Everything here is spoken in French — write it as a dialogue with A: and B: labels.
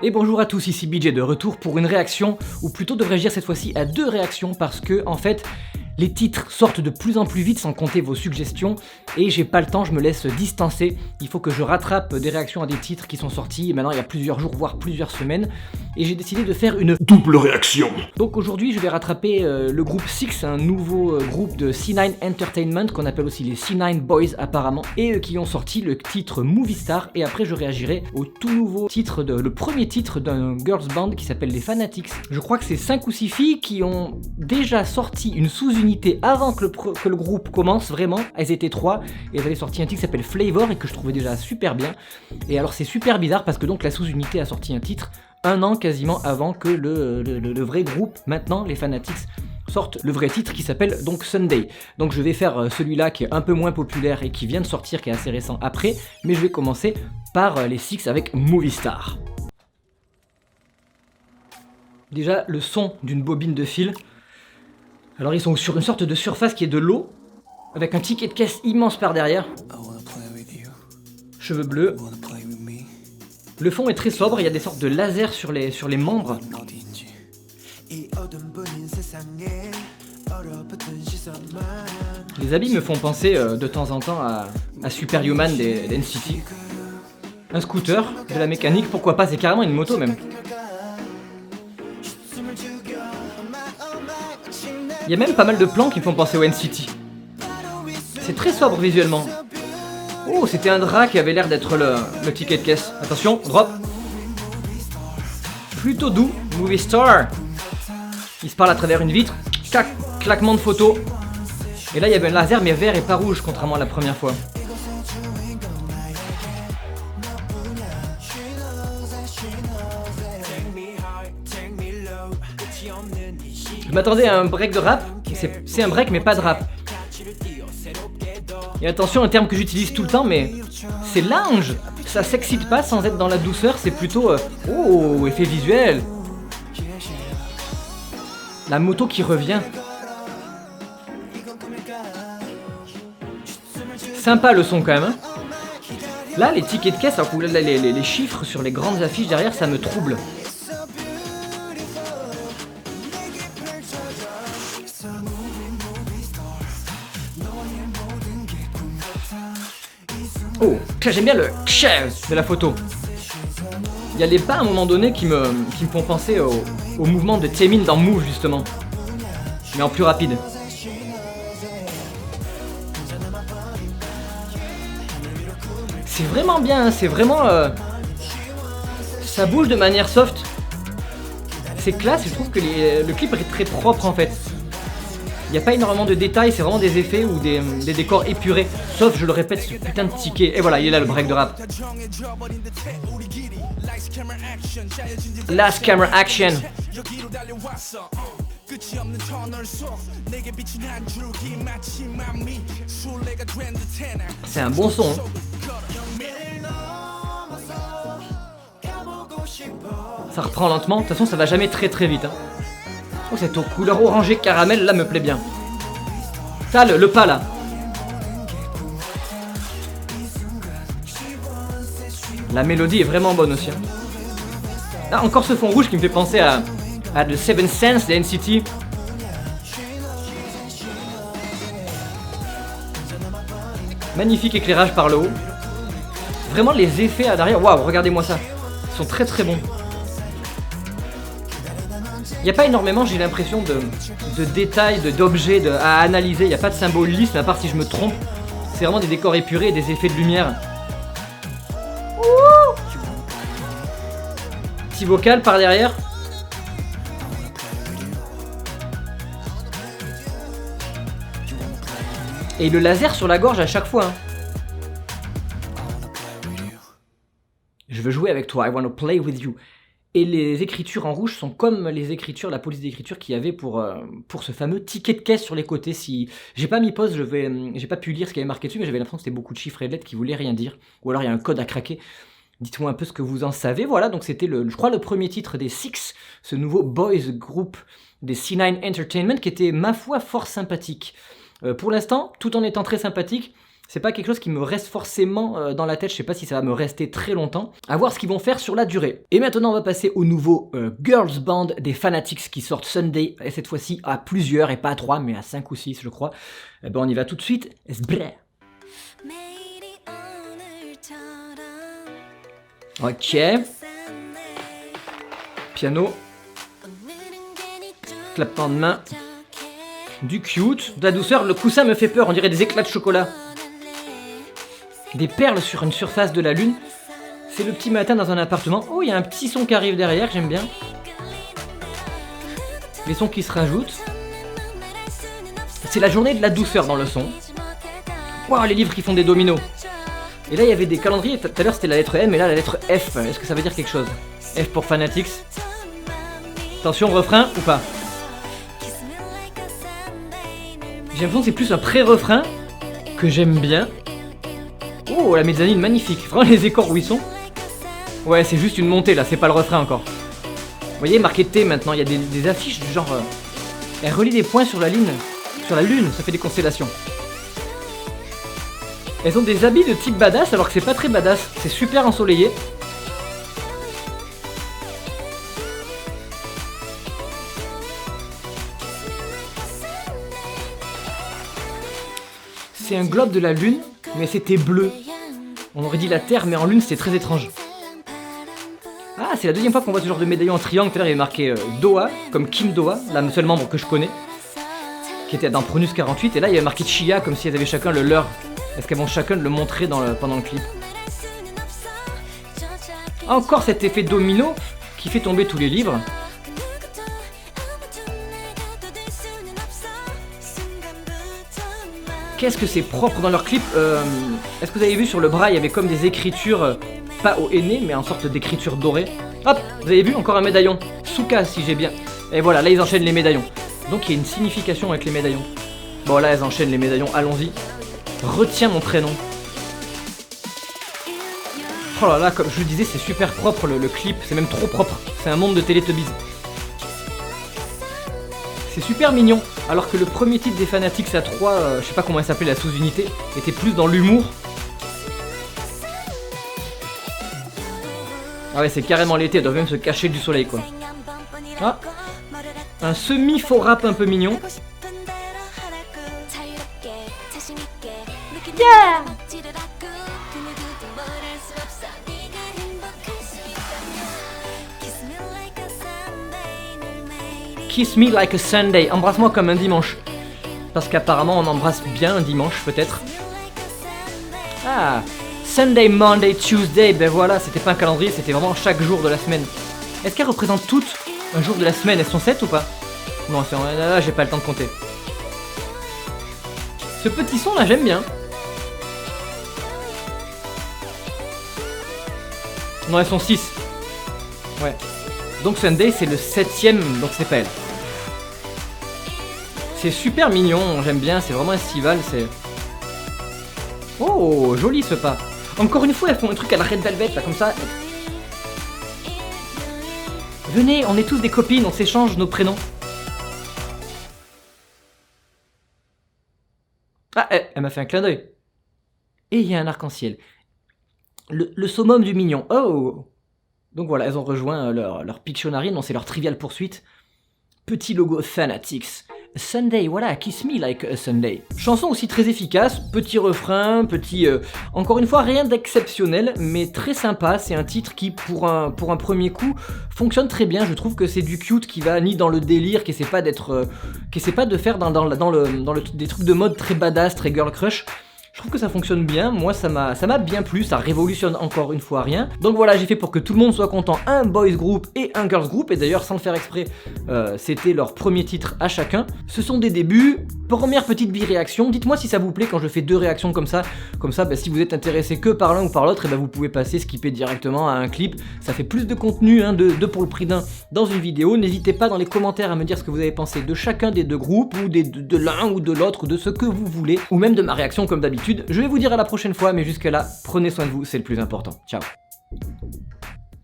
A: Et bonjour à tous, ici BJ de retour pour une réaction, ou plutôt devrais-je dire cette fois-ci à deux réactions, parce que en fait, les titres sortent de plus en plus vite sans compter vos suggestions, et j'ai pas le temps, je me laisse distancer, il faut que je rattrape des réactions à des titres qui sont sortis maintenant il y a plusieurs jours, voire plusieurs semaines, et j'ai décidé de faire une
B: double réaction.
A: Donc aujourd'hui je vais rattraper le groupe Six, un nouveau groupe de C9 Entertainment, qu'on appelle aussi les C9 Boys apparemment, et qui ont sorti le titre Movie Star, et après je réagirai au tout nouveau titre, le premier titre d'un girls band qui s'appelle les Fanatics. Je crois que c'est 5 ou 6 filles qui ont déjà sorti une sous-unité avant que le groupe commence vraiment. Elles étaient 3 et elles avaient sorti un titre qui s'appelle Flavor et que je trouvais déjà super bien. Et alors c'est super bizarre parce que donc la sous-unité a sorti un titre un an quasiment avant que le vrai groupe, maintenant les Fanatics, sortent le vrai titre qui s'appelle donc Sunday. Donc je vais faire celui-là qui est un peu moins populaire et qui vient de sortir, qui est assez récent après, mais je vais commencer par les Six avec Movie Star. Déjà le son d'une bobine de fil. Alors ils sont sur une sorte de surface qui est de l'eau, avec un ticket de caisse immense par derrière. Cheveux bleus. Le fond est très sobre, il y a des sortes de lasers sur les membres. Les habits me font penser de temps en temps à Superhuman d'NCT. Un scooter, de la mécanique, pourquoi pas, c'est carrément une moto même. Il y a même pas mal de plans qui me font penser au NCT. C'est très sobre visuellement. Oh, c'était un drap qui avait l'air d'être le ticket de caisse. Attention, drop. Plutôt doux, Movie Star. Il se parle à travers une vitre. Clac, claquement de photo. Et là, il y avait un laser, mais vert et pas rouge, contrairement à la première fois. Je m'attendais à un break de rap. C'est un break, mais pas de rap. Et attention, un terme que j'utilise tout le temps, mais c'est lounge. Ça s'excite pas sans être dans la douceur, c'est plutôt oh, effet visuel. La moto qui revient. Sympa le son quand même. Hein. Là, les tickets de caisse, alors que les chiffres sur les grandes affiches derrière, ça me trouble. Oh, j'aime bien le de la photo. Il y a les pas à un moment donné qui me font penser au mouvement de Taemin dans Move justement, mais en plus rapide. C'est vraiment bien, c'est vraiment... ça bouge de manière soft. C'est classe, je trouve que le clip est très propre en fait. Il n'y a pas énormément de détails, c'est vraiment des effets ou des décors épurés. Sauf, je le répète, ce putain de ticket. Et voilà, il est là le break de rap. Last camera action. C'est un bon son. Hein. Ça reprend lentement, de toute façon ça va jamais très très vite. Hein. Oh, cette couleur orangée caramel là me plaît bien. Ça, le pas là. La mélodie est vraiment bonne aussi. Hein. Ah, encore ce fond rouge qui me fait penser à The Seventh Sense de NCT. Magnifique éclairage par le haut. Vraiment les effets à derrière. Waouh, regardez-moi ça. Ils sont très très bons. Il n'y a pas énormément, j'ai l'impression, de détails, d'objets à analyser. Il n'y a pas de symbolisme, à part si je me trompe. C'est vraiment des décors épurés et des effets de lumière. Ouh, petit vocal par derrière. Et le laser sur la gorge à chaque fois. Hein. Je veux jouer avec toi, I want to play with you. Et les écritures en rouge sont comme les écritures, la police d'écriture qu'il y avait pour ce fameux ticket de caisse sur les côtés. Si j'ai pas mis pause, j'ai pas pu lire ce qu'il y avait marqué dessus, mais j'avais l'impression que c'était beaucoup de chiffres et de lettres qui voulaient rien dire. Ou alors il y a un code à craquer. Dites-moi un peu ce que vous en savez. Voilà, donc c'était je crois le premier titre des Six, ce nouveau boys group des C9 Entertainment qui était ma foi fort sympathique. Pour l'instant, tout en étant très sympathique, C'est pas quelque chose qui me reste forcément dans la tête, je sais pas si ça va me rester très longtemps. À voir ce qu'ils vont faire sur la durée. Et maintenant on va passer au nouveau Girls Band des Fanatics qui sortent Sunday, et cette fois-ci à plusieurs, et pas à 3, mais à 5 ou 6 je crois. Et ben on y va tout de suite. Ok. Piano. Clappement de main. Du cute, de la douceur, le coussin me fait peur, on dirait des éclats de chocolat. Des perles sur une surface de la lune. C'est le petit matin dans un appartement. Oh, il y a un petit son qui arrive derrière, j'aime bien. Les sons qui se rajoutent. C'est la journée de la douceur dans le son. Waouh, les livres qui font des dominos. Et là, il y avait des calendriers. Tout à l'heure, c'était la lettre M, et là, la lettre F. Est-ce que ça veut dire quelque chose? F pour Fanatics. Attention, refrain ou pas? J'ai l'impression que c'est plus un pré-refrain que j'aime bien. Oh, la mezzanine, magnifique. Vraiment, les écors où ils sont. Ouais, c'est juste une montée là, c'est pas le refrain encore. Vous voyez, marqué T maintenant, il y a des affiches du genre... elle relie des points sur la lune. Sur la lune, ça fait des constellations. Elles ont des habits de type badass alors que c'est pas très badass. C'est super ensoleillé. C'est un globe de la lune, mais c'était bleu. On aurait dit la Terre, mais en lune, c'était très étrange. Ah, c'est la deuxième fois qu'on voit ce genre de médaillon en triangle. Tout à l'heure, il y avait marqué Doha, comme Kim Doha, la seule membre que je connais, qui était dans Pronus 48. Et là, il y avait marqué Chia, comme si elles avaient chacun le leur. Est-ce qu'elles vont chacun le montrer pendant le clip? Encore cet effet domino qui fait tomber tous les livres. Qu'est-ce que c'est propre dans leur clip. Est-ce que vous avez vu sur le bras, il y avait comme des écritures, pas au henné, mais en sorte d'écriture dorée. Hop, vous avez vu, encore un médaillon. Souka, si j'ai bien. Et voilà, là ils enchaînent les médaillons. Donc il y a une signification avec les médaillons. Bon là, elles enchaînent les médaillons, allons-y. Retiens mon prénom. Oh là là, comme je le disais, c'est super propre le clip, c'est même trop propre. C'est un monde de Teletubbies. C'est super mignon, alors que le premier titre des Fanatics à 3, je sais pas comment elle s'appelait, la sous-unité, était plus dans l'humour. Ah ouais, c'est carrément l'été, elle doit même se cacher du soleil quoi. Ah, un semi-faux rap un peu mignon.
B: Yeah!
A: Kiss me like a Sunday, embrasse-moi comme un dimanche. Parce qu'apparemment on embrasse bien un dimanche peut-être. Ah, Sunday, Monday, Tuesday, ben voilà, c'était pas un calendrier, c'était vraiment chaque jour de la semaine. Est-ce qu'elles représentent toutes un jour de la semaine? Elles sont 7 ou pas? Non, là j'ai pas le temps de compter. Ce petit son là j'aime bien. Non, elles sont 6. Ouais. Donc Sunday c'est le 7ème, donc c'est pas elle. C'est super mignon, j'aime bien, c'est vraiment estival, c'est... Oh, joli ce pas. Encore une fois, elles font un truc à la Red Velvet, là, comme ça. Venez, on est tous des copines, on s'échange nos prénoms. Ah, elle m'a fait un clin d'œil. Et il y a un arc-en-ciel. Le summum du mignon. Oh! Donc voilà, elles ont rejoint leur Pictionary, non c'est leur Trivial Poursuite. Petit logo Fanatics. Sunday, voilà, Kiss me like a Sunday. Chanson aussi très efficace, petit refrain, encore une fois, rien d'exceptionnel, mais très sympa. C'est un titre qui, pour un premier coup, fonctionne très bien. Je trouve que c'est du cute qui va ni dans le délire, qui essaie pas de faire des trucs de mode très badass, très girl crush. Je trouve que ça fonctionne bien, moi ça m'a bien plu, ça révolutionne encore une fois rien. Donc voilà, j'ai fait pour que tout le monde soit content, un boys group et un girls group, et d'ailleurs sans le faire exprès, c'était leur premier titre à chacun. Ce sont des débuts, première petite bi-réaction, dites-moi si ça vous plaît quand je fais deux réactions comme ça, bah, si vous êtes intéressé que par l'un ou par l'autre, et bah, vous pouvez passer, skipper directement à un clip, ça fait plus de contenu, hein, deux pour le prix d'un dans une vidéo. N'hésitez pas dans les commentaires à me dire ce que vous avez pensé de chacun des deux groupes, ou de l'un ou de l'autre, ou de ce que vous voulez, ou même de ma réaction comme d'habitude. Je vais vous dire à la prochaine fois, mais jusque là, prenez soin de vous, c'est le plus important. Ciao.